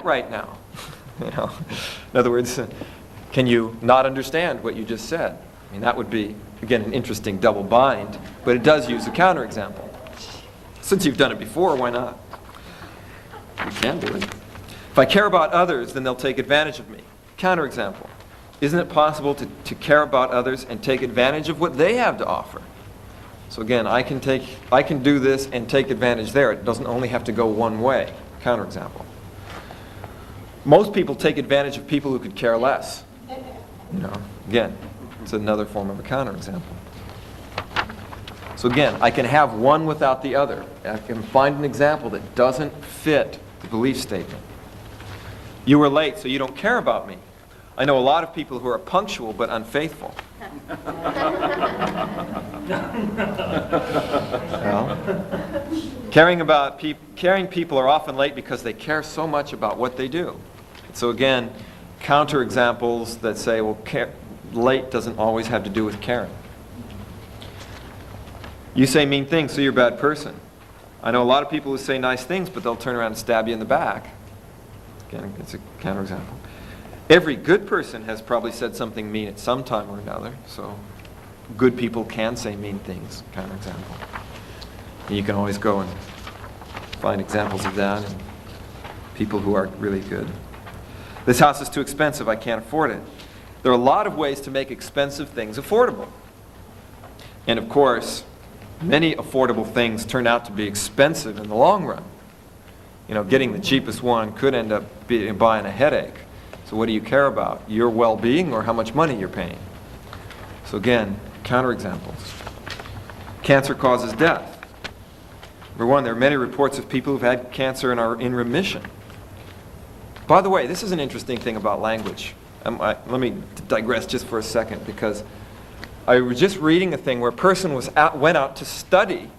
right now? You know, in other words, can you not understand what you just said? I mean, that would be, again, an interesting double bind, but it does use a counterexample. Since you've done it before, why not? You can do it. If I care about others, then they'll take advantage of me. Counterexample. Isn't it possible to care about others and take advantage of what they have to offer? So again, I can do this and take advantage there. It doesn't only have to go one way. Counterexample. Most people take advantage of people who could care less. You know, again, it's another form of a counterexample. So again, I can have one without the other. I can find an example that doesn't fit the belief statement. You were late, so you don't care about me. I know a lot of people who are punctual but unfaithful. Well, caring people are often late because they care so much about what they do. So again, counterexamples that say, well, late doesn't always have to do with caring. You say mean things, so you're a bad person. I know a lot of people who say nice things, but they'll turn around and stab you in the back. Again, it's a counterexample. Every good person has probably said something mean at some time or another, so good people can say mean things, counterexample. And you can always go and find examples of that in people who are really good. This house is too expensive, I can't afford it. There are a lot of ways to make expensive things affordable. And of course, many affordable things turn out to be expensive in the long run. You know, getting the cheapest one could end up buying a headache. So what do you care about? Your well-being or how much money you're paying? So again, counterexamples. Cancer causes death. Number one, there are many reports of people who've had cancer and are in remission. By the way, this is an interesting thing about language. Let me digress just for a second, because I was just reading a thing where a person went out to study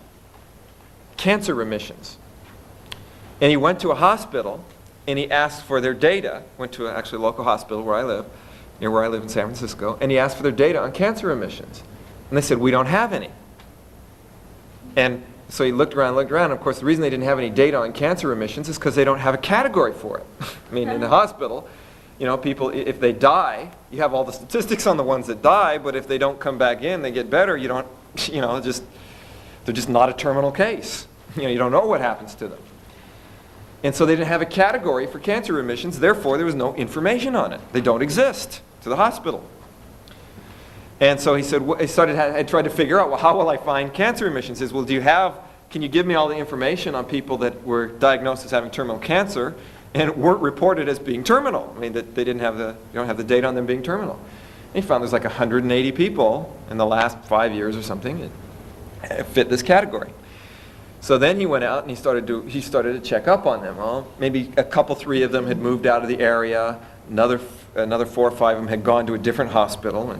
cancer remissions. And he went to a hospital and he asked for their data. Went to actually a local hospital where I live, near where I live in San Francisco, and he asked for their data on cancer remissions. And they said, we don't have any. And so he looked around, and of course the reason they didn't have any data on cancer remissions is because they don't have a category for it. I mean, in the hospital, you know, people, if they die, you have all the statistics on the ones that die, but if they don't come back in, they get better, you don't, you know, they're just not a terminal case. You know, you don't know what happens to them. And so they didn't have a category for cancer remissions, therefore there was no information on it. They don't exist to the hospital. And so he said, I tried to figure out, well, how will I find cancer remissions? He says, well, can you give me all the information on people that were diagnosed as having terminal cancer and weren't reported as being terminal? I mean, that you don't have the data on them being terminal. And he found there's like 180 people in the last 5 years or something that fit this category. So then he went out and he started to check up on them. Well, maybe a couple, 3 of them had moved out of the area. Another 4 or 5 of them had gone to a different hospital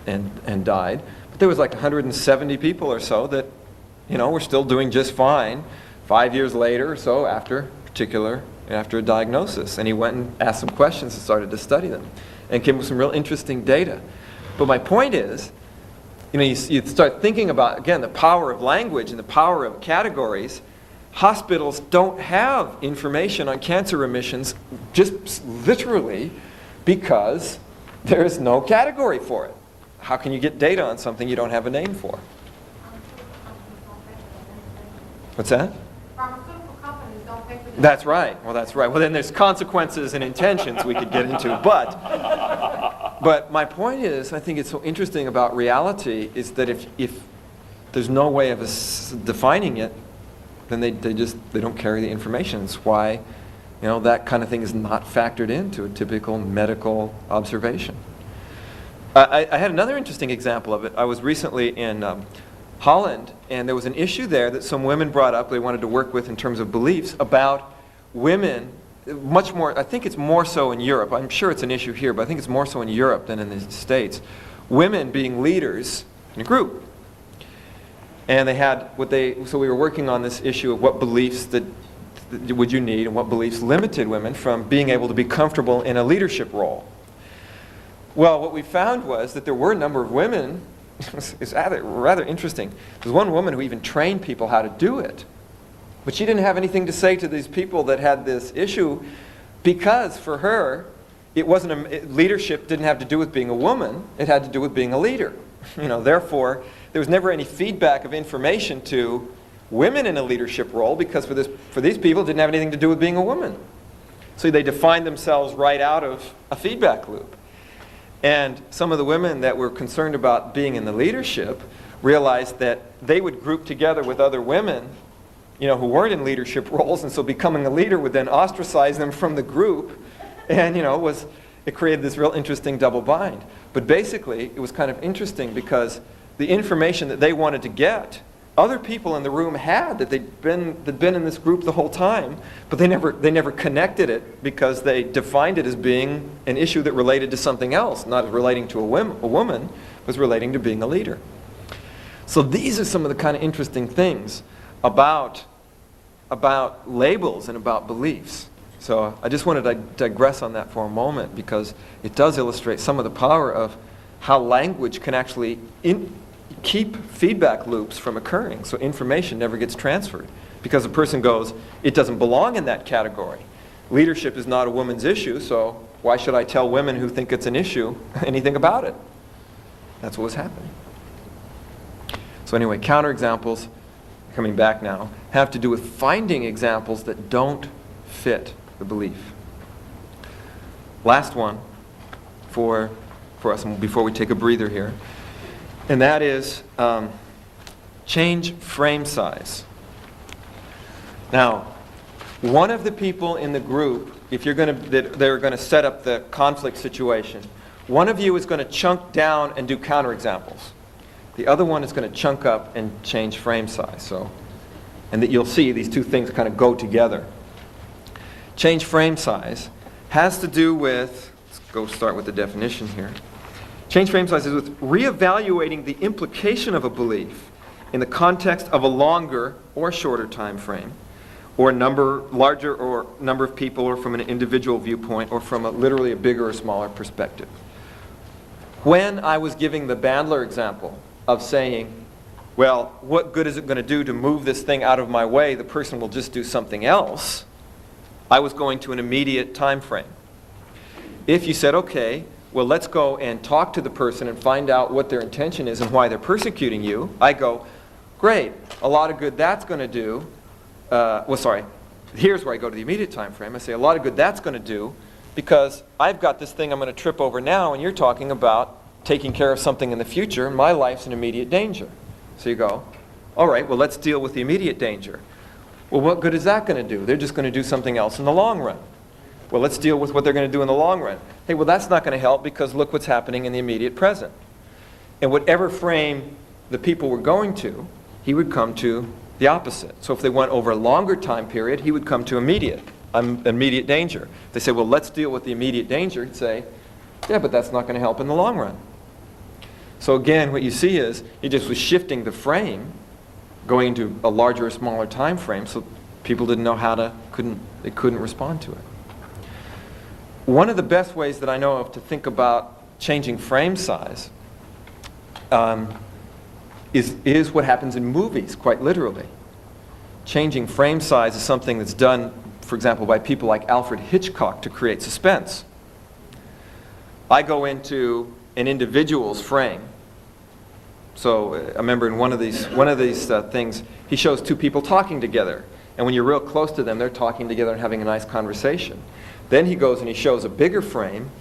and died. But there was like 170 people or so that, you know, were still doing just fine 5 years later or so after a diagnosis. And he went and asked some questions and started to study them and came with some real interesting data. But my point is, you know, you start thinking about, again, the power of language and the power of categories. Hospitals don't have information on cancer remissions just literally because there is no category for it. How can you get data on something you don't have a name for? What's that? Pharmaceutical companies don't pay for this. That's right. Well, that's right. Well, then there's consequences and intentions we could get into. But my point is, I think it's so interesting about reality is that if there's no way of us defining it, then they don't carry the information. It's why, you know, that kind of thing is not factored into a typical medical observation. I had another interesting example of it. I was recently in Holland, and there was an issue there that some women brought up they wanted to work with in terms of beliefs about women. Much more, I think it's more so in Europe. I'm sure it's an issue here, but I think it's more so in Europe than in the States. Women being leaders in a group. And they had so we were working on this issue of what beliefs that would you need and what beliefs limited women from being able to be comfortable in a leadership role. Well, what we found was that there were a number of women, it's rather interesting. There's one woman who even trained people how to do it. But she didn't have anything to say to these people that had this issue Because for her, it wasn't leadership didn't have to do with being a woman, it had to do with being a leader. Therefore, there was never any feedback of information to women in a leadership role, because for these people, it didn't have anything to do with being a woman. So they defined themselves right out of a feedback loop. And some of the women that were concerned about being in the leadership realized that they would group together with other women, who weren't in leadership roles, and so becoming a leader would then ostracize them from the group, and it created this real interesting double bind. But basically, it was kind of interesting because the information that they wanted to get, other people in the room had, that they'd been in this group the whole time, but they never connected it because they defined it as being an issue that related to something else, not relating to a woman, was relating to being a leader. So these are some of the kind of interesting things about labels and about beliefs. So I just wanted to digress on that for a moment, because it does illustrate some of the power of how language can actually keep feedback loops from occurring, so information never gets transferred. Because a person goes, it doesn't belong in that category. Leadership is not a woman's issue, so why should I tell women who think it's an issue anything about it? That's what was happening. So anyway, counterexamples, coming back now, have to do with finding examples that don't fit the belief. Last one for us before we take a breather here, and that is change frame size. Now, one of the people in the group, if they're going to set up the conflict situation, one of you is going to chunk down and do counterexamples. The other one is going to chunk up and change frame size. And that you'll see these two things kind of go together. Change frame size has to do with, let's go start with the definition here. Change frame size is with reevaluating the implication of a belief in the context of a longer or shorter time frame, or larger or number of people, or from an individual viewpoint, or from literally a bigger or smaller perspective. When I was giving the Bandler example of saying, well, what good is it going to do to move this thing out of my way? The person will just do something else. I was going to an immediate time frame. If you said, okay, well, let's go and talk to the person and find out what their intention is and why they're persecuting you, I go, great, a lot of good that's going to do. Here's where I go to the immediate time frame. I say, a lot of good that's going to do, because I've got this thing I'm going to trip over now, and you're talking about taking care of something in the future, and my life's in immediate danger. So you go, all right, well, let's deal with the immediate danger. Well, what good is that going to do? They're just going to do something else in the long run. Well, let's deal with what they're going to do in the long run. Hey, well, that's not going to help, because look what's happening in the immediate present. And whatever frame the people were going to, he would come to the opposite. So if they went over a longer time period, he would come to immediate danger. If they say, well, let's deal with the immediate danger, he'd say, yeah, but that's not going to help in the long run. So again, what you see is he just was shifting the frame, going into a larger or smaller time frame, so people didn't know they couldn't respond to it. One of the best ways that I know of to think about changing frame size is what happens in movies, quite literally. Changing frame size is something that's done, for example, by people like Alfred Hitchcock to create suspense. I go into an individual's frame. So I remember in one of these things, he shows two people talking together. And when you're real close to them, they're talking together and having a nice conversation. Then he goes and he shows a bigger frame,